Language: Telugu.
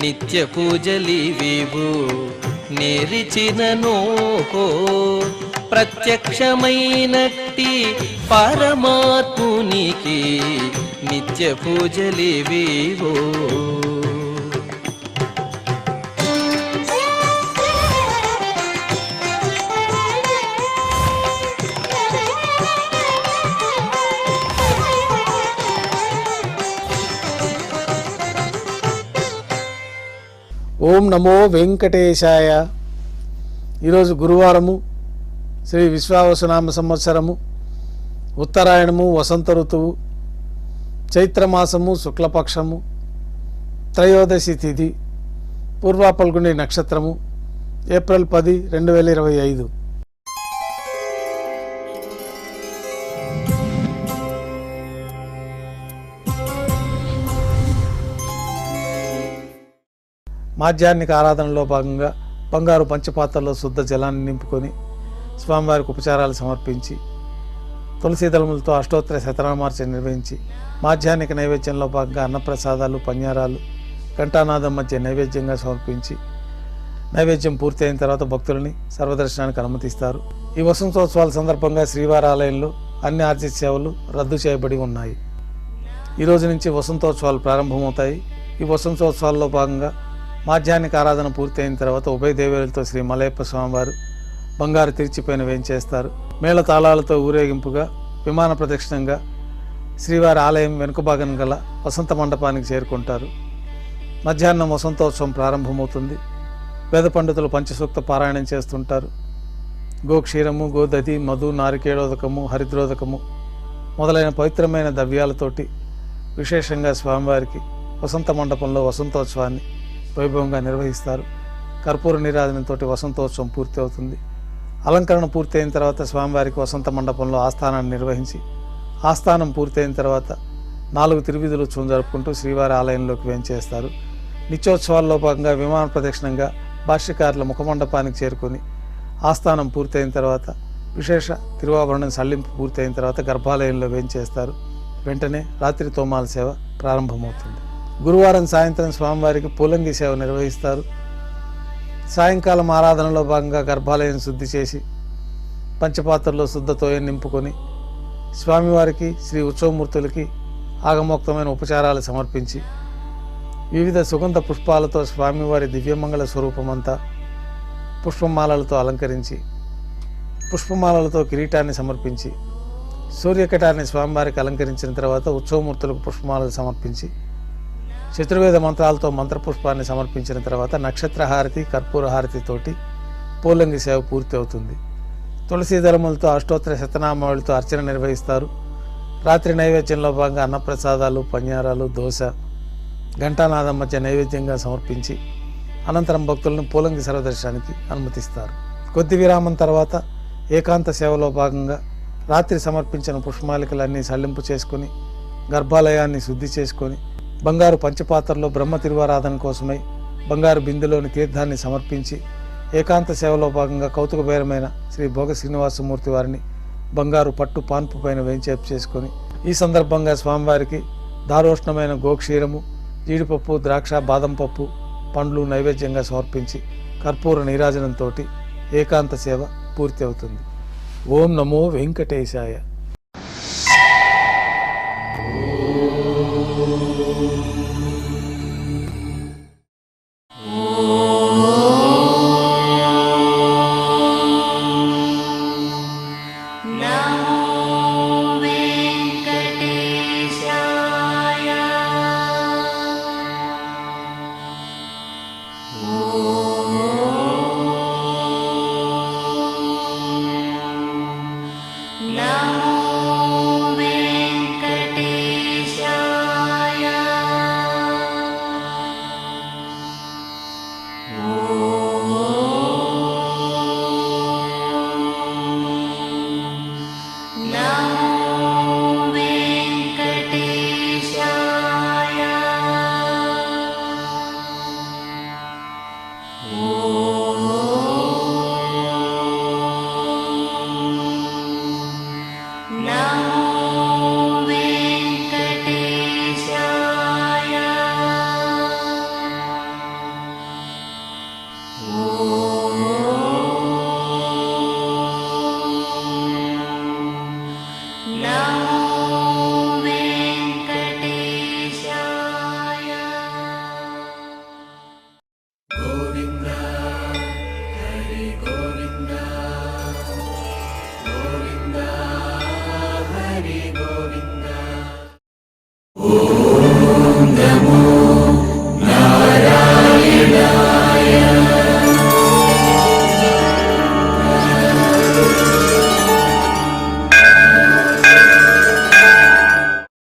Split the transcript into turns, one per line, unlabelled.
నిత్య పూజలివివు నేరిచిననోహో ప్రత్యక్షమైనట్టి పరమాత్మునికి నిత్య పూజలివివో.
ఓం నమో వెంకటేశాయ. ఈరోజు గురువారము, శ్రీ విశ్వావసునామ సంవత్సరము, ఉత్తరాయణము, వసంత ఋతువు, చైత్రమాసము, శుక్లపక్షము, త్రయోదశి తిథి, పూర్వ పల్గుని నక్షత్రము, ఏప్రిల్ 10, 2025. మాధ్యాహ్నిక ఆరాధనలో భాగంగా బంగారు పంచపాత్రలో శుద్ధ జలాన్ని నింపుకొని స్వామివారికి ఉపచారాలు సమర్పించి తులసి దళములతో అష్టోత్తర శతనామార్చన నిర్వహించి మాధ్యాహ్నిక నైవేద్యంలో భాగంగా అన్నప్రసాదాలు, పన్యారాలు ఘంటానాదం మధ్య నైవేద్యంగా సమర్పించి నైవేద్యం పూర్తి అయిన తర్వాత భక్తులని సర్వదర్శనానికి అనుమతిస్తారు. ఈ వసంతోత్సవాల సందర్భంగా శ్రీవారి ఆలయంలో అన్ని ఆర్జిత సేవలు రద్దు చేయబడి ఉన్నాయి. ఈ రోజు నుంచి వసంతోత్సవాలు ప్రారంభమవుతాయి. ఈ వసంతోత్సవాల్లో భాగంగా మాధ్యాహ్నిక ఆరాధన పూర్తి అయిన తర్వాత ఉభయ దేవేరులతో శ్రీ మలయప్ప స్వామివారు బంగారు తిరిచిపైన వేంచేస్తారు. మేళ తాళాలతో ఊరేగింపుగా విమాన ప్రదక్షిణంగా శ్రీవారి ఆలయం వెనుక భాగం గల వసంత మండపానికి చేరుకుంటారు. మధ్యాహ్నం వసంతోత్సవం ప్రారంభమవుతుంది. వేద పండితులు పంచసూక్త పారాయణం చేస్తుంటారు. గోక్షీరము, గోదధి, మధు, నారికేళోదకము, హరిద్రోదకము మొదలైన పవిత్రమైన ద్రవ్యాలతోటి విశేషంగా స్వామివారికి వసంత మండపంలో వసంతోత్సవాన్ని వైభవంగా నిర్వహిస్తారు. కర్పూర నీరాజనంతో వసంతోత్సవం పూర్తి అవుతుంది. అలంకరణ పూర్తి అయిన తర్వాత స్వామివారికి వసంత మండపంలో ఆస్థానాన్ని నిర్వహించి ఆస్థానం పూర్తయిన తర్వాత 4 తిరువీధులు జరుపుకుంటూ శ్రీవారి ఆలయంలోకి వేంచేస్తారు. నిత్యోత్సవాల్లో భాగంగా విమాన ప్రదక్షిణంగా భాష్యకారుల ముఖమండపానికి చేరుకొని ఆస్థానం పూర్తయిన తర్వాత విశేష తిరువాభరణం సల్లింపు పూర్తయిన తర్వాత గర్భాలయంలో వేంచేస్తారు. వెంటనే రాత్రి తోమాల సేవ ప్రారంభమవుతుంది. గురువారం సాయంత్రం స్వామివారికి పూలంగి సేవ నిర్వహిస్తారు. సాయంకాలం ఆరాధనలో భాగంగా గర్భాలయం శుద్ధి చేసి పంచపాత్రలో శుద్ధతో నింపుకొని స్వామివారికి, శ్రీ ఉత్సవమూర్తులకి ఆగమోక్తమైన ఉపచారాలు సమర్పించి వివిధ సుగంధ పుష్పాలతో స్వామివారి దివ్యమంగళ స్వరూపమంతా పుష్పమాలలతో అలంకరించి పుష్పమాలలతో కిరీటాన్ని సమర్పించి సూర్యకటాన్ని స్వామివారికి అలంకరించిన తర్వాత ఉత్సవమూర్తులకు పుష్పమాలలు సమర్పించి చతుర్వేద మంత్రాలతో మంత్రపుష్పాన్ని సమర్పించిన తర్వాత నక్షత్రహారతి, కర్పూర హారతితోటి పూలంగి సేవ పూర్తి అవుతుంది. తులసి దళములతో అష్టోత్తర శతనామావళితో అర్చన నిర్వహిస్తారు. రాత్రి నైవేద్యంలో భాగంగా అన్నప్రసాదాలు, పన్యారాలు, దోశ, ఘంటానాదం మధ్య నైవేద్యంగా సమర్పించి అనంతరం భక్తులను పూలంగి సర్వదర్శనానికి అనుమతిస్తారు. కొద్ది విరామం తర్వాత ఏకాంత సేవలో భాగంగా రాత్రి సమర్పించిన పుష్పమాలికలన్నీ సల్లింపు చేసుకొని గర్భాలయాన్ని శుద్ధి చేసుకొని బంగారు పంచపాత్రలో బ్రహ్మ తిరువారాధన కోసమై బంగారు బిందెలోని తీర్థాన్ని సమర్పించి ఏకాంత సేవలో భాగంగా కౌతుకబేరమైన శ్రీ భోగ శ్రీనివాసమూర్తి వారిని బంగారు పట్టు పాన్పు పైన వేంచేపు చేసుకొని ఈ సందర్భంగా స్వామివారికి దారోష్ణమైన గోక్షీరము, జీడిపప్పు, ద్రాక్ష, బాదం పప్పు, పండ్లు నైవేద్యంగా సమర్పించి కర్పూర నీరాజనంతో ఏకాంత సేవ పూర్తి అవుతుంది. ఓం నమో వెంకటేశాయ.